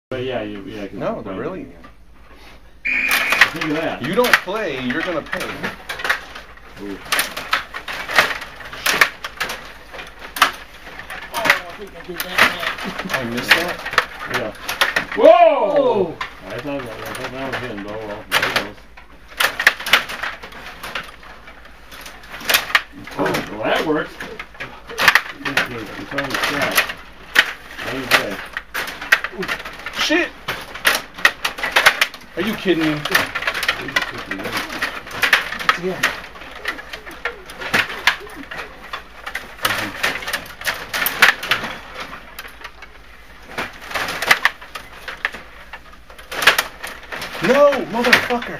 But yeah, no, they're really. Think of that. You don't play, you're gonna pay. Ooh. Oh, I think I did that. I missed that. Yeah. Whoa! I thought that was him. Oh well, there it goes. Oh, well that worked. You're trying to strike. Okay. Shit! Are you kidding me? Yeah. No, motherfucker!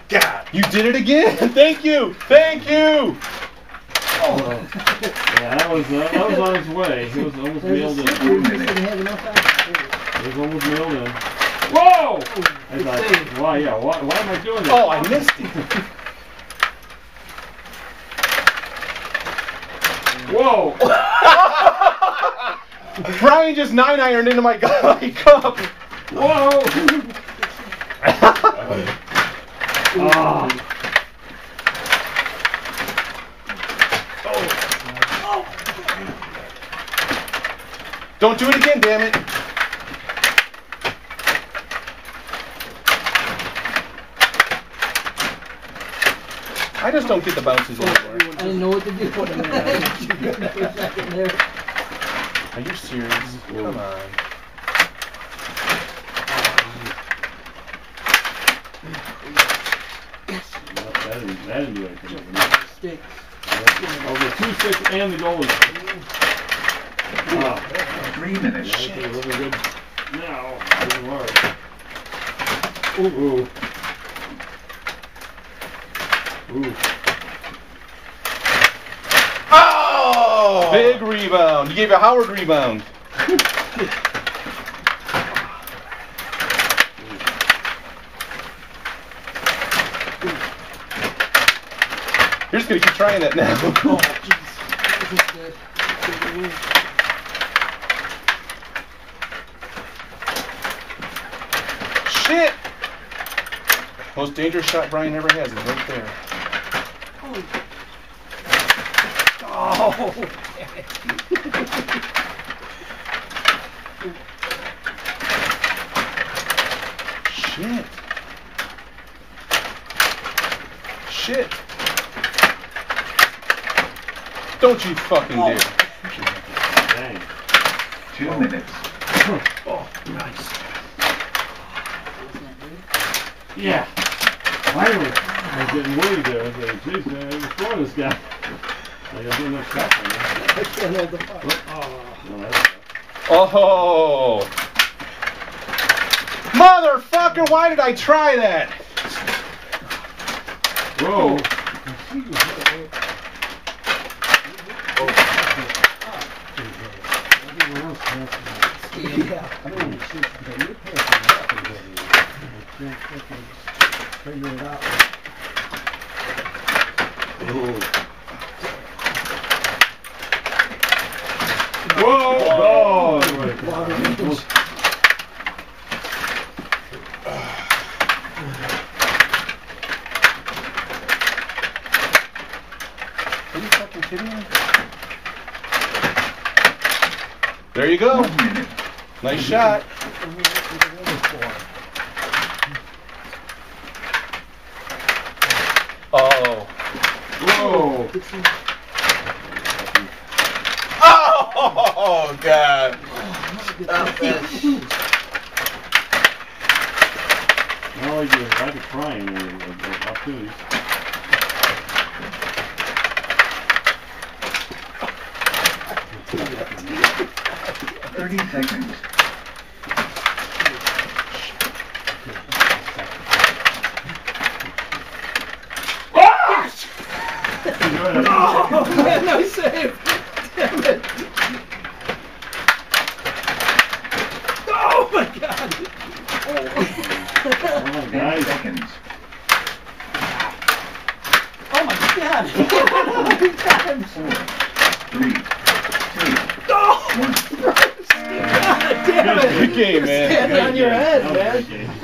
God, you did it again! Thank you! Thank you! Oh. Yeah, that was on its way. It was almost mailed in. It was almost mailed in. Whoa! I thought, why am I doing this? Oh, I missed it. Whoa! Brian just 9-ironed into my cup. Whoa! Oh. Don't do it again, damn it. I just don't get the bounces anymore. I didn't know what to do. Are you serious? Come on. That didn't do anything. Sticks. Oh, the 2 sticks and the goalie. 3 minutes. Yeah, looking good now. Moving hard. Ooh. Ooh. Oh! Big rebound. You gave a Howard rebound. You're just going to keep trying that now. Oh, jeez. This is good. Shit! Most dangerous shot Brian ever has is right there. Oh! Shit. Shit. Don't you fucking dare. Dang. 2 minutes. Oh, nice. Yeah. Finally. I was getting worried there. I was like, jeez, man, I was throwing this guy. I got doing that shot on there. I can't hold the puck. No, that's Oh. Motherfucker, why did I try that? Whoa. Yeah. Figure it out. Whoa! Oh, Are you fucking kidding me? There you go. Nice shot. Oh. whoa! Oh, God. Stop that. Now I get like a crying opportunities. Thirty seconds. Oh, man, no save. Damn it. Oh, my God. Oh, 10 nice. seconds. Oh, my God. How many times? 3, Good game, man. Standing on your head, That was a man. great game.